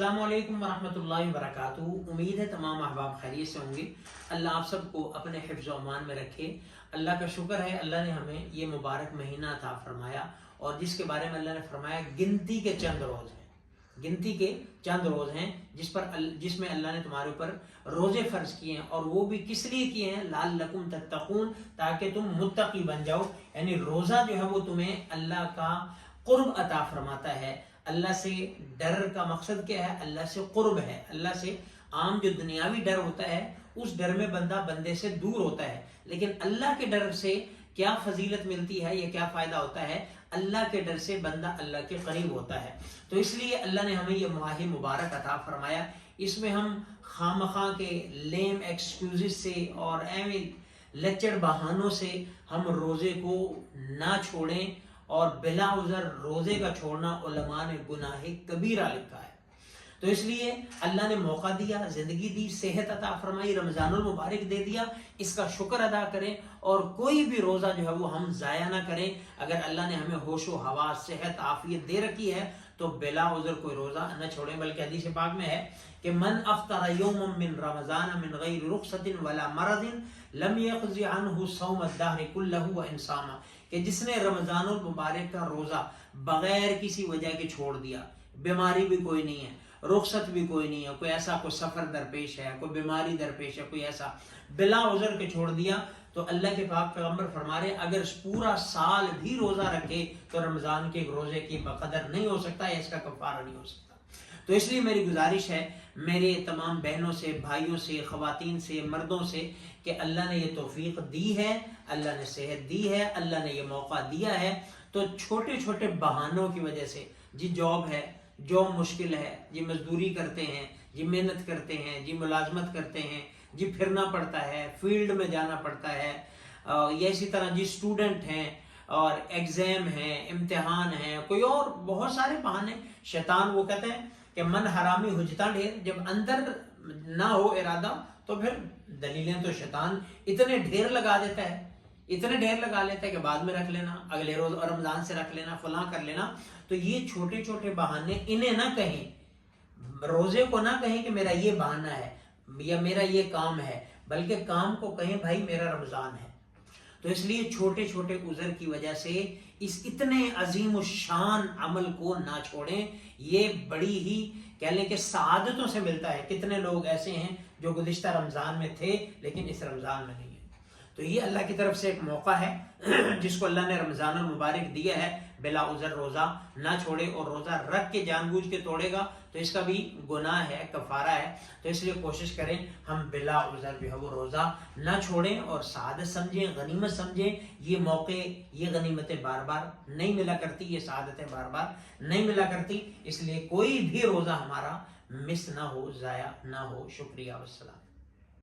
अस्सलामु अलैकुम वरहमतुल्लाहि वबरकातुहू। उम्मीद है तमाम अहबाब खैरियत से होंगे। अल्लाह आप सबको अपने हिफ्ज़ व अमान में रखे। अल्लाह का शुक्र है, अल्लाह ने हमें ये मुबारक महीना अता फरमाया और जिसके बारे में अल्लाह ने फरमाया गिनती के चंद रोज़ हैं, गिनती के चंद रोज़ हैं जिसमें अल्लाह ने तुम्हारे ऊपर रोज़े फ़र्ज किए हैं। और वो भी किस लिए किए हैं? लअल्लकुम तत्तक़ून, ताकि तुम मुत्तकी बन जाओ। यानी रोज़ा जो है वो तुम्हें अल्लाह का क़ुर्ब अता फरमाता है। अल्लाह से डर का मकसद क्या है? अल्लाह से क़ुर्ब है। अल्लाह से आम जो दुनियावी डर होता है उस डर में बंदा बंदे से दूर होता है, लेकिन अल्लाह के डर से क्या फजीलत मिलती है या क्या फ़ायदा होता है? अल्लाह के डर से बंदा अल्लाह के करीब होता है। तो इसलिए अल्लाह ने हमें ये माह मुबारक अता फरमाया। इसमें हम खामखा के लेम एक्सक्यूज़ से और एवं लचड़ बहानों से हम रोज़े को ना छोड़ें, और बिला उज़र रोज़े का छोड़ना उलमा ने गुनाह कबीरा लिखा है। तो इसलिए अल्लाह ने मौका दिया, ज़िंदगी दी, सेहत अता फरमाई, रमज़ानुल मुबारक दे दिया, इसका शुक्र अदा करें और कोई भी रोज़ा जो है वो हम ज़ाया ना करें। अगर अल्लाह ने हमें होशो हवा, सेहत, आफियत दे रखी है तो बिला उज़र कोई रोज़ा न छोड़ें। बल्कि हदीस पाक में है कि मन अफ्तर यौमन मिन रमज़ान मिन गैरि रुख़सतिन वला मरदिन लम यक़ज़ि अन्हु सौम अद-दहर कुल्लहु व इंसामा, कि जिसने रमज़ानुल मुबारक का रोज़ा बगैर किसी वजह के छोड़ दिया, बीमारी भी कोई नहीं है, रुखसत भी कोई नहीं है, कोई ऐसा कोई सफ़र दरपेश है, कोई बीमारी दरपेश है, कोई ऐसा बिला उज़र के छोड़ दिया, तो अल्लाह के पाक पैगम्बर फरमा रहे अगर पूरा साल भी रोज़ा रखे तो रमज़ान के रोज़े की बकदर नहीं हो सकता या इसका कफ़ारा नहीं हो सकता। तो इसलिए मेरी गुजारिश है मेरे तमाम बहनों से, भाइयों से, ख़वातीन से, मर्दों से कि अल्लाह ने ये तौफीक दी है, अल्लाह ने सेहत दी है, अल्लाह ने ये मौका दिया है, तो छोटे छोटे बहानों की वजह से, जी जॉब है, जॉब मुश्किल है, जी मजदूरी करते हैं, जी मेहनत करते हैं, जी मुलाजमत करते हैं, जी फिरना पड़ता है, फील्ड में जाना पड़ता है, या इसी तरह जी स्टूडेंट हैं और एग्ज़ाम है, इम्तिहान है, कोई और बहुत सारे बहाने। शैतान वो कहते हैं कि मन हरामी हुजता ढेर, जब अंदर ना हो इरादा तो फिर दलीलें तो शैतान इतने ढेर लगा देता है, इतने ढेर लगा लेता है कि बाद में रख लेना, अगले रोज रमजान से रख लेना, फलां कर लेना। तो ये छोटे छोटे बहाने इन्हें ना कहें, रोजे को ना कहें कि मेरा ये बहाना है या मेरा ये काम है, बल्कि काम को कहें भाई मेरा रमजान है। तो इसलिए छोटे छोटे उज़र की वजह से इस इतने अजीम शान अमल को ना छोड़ें। ये बड़ी ही कह लें कि सआदतों से मिलता है। कितने लोग ऐसे हैं जो गुज़िश्ता रमज़ान में थे लेकिन इस रमज़ान में नहीं है। तो ये अल्लाह की तरफ से एक मौका है जिसको अल्लाह ने रमज़ानुल मुबारक दिया है। बिला उज़र रोज़ा ना छोड़े, और रोज़ा रख के जानबूझ के तोड़ेगा तो इसका भी गुनाह है, कफ़ारा है। तो इसलिए कोशिश करें हम बिला उज़र जो है वो रोज़ा ना छोड़ें और सआदत समझें, गनीमत समझें। ये मौके, ये गनीमतें बार बार नहीं मिला करती, ये सआदतें बार बार नहीं मिला करती। इसलिए कोई भी रोज़ा हमारा मिस ना हो, ज़ाया ना हो। शुक्रिया, वस्सलाम।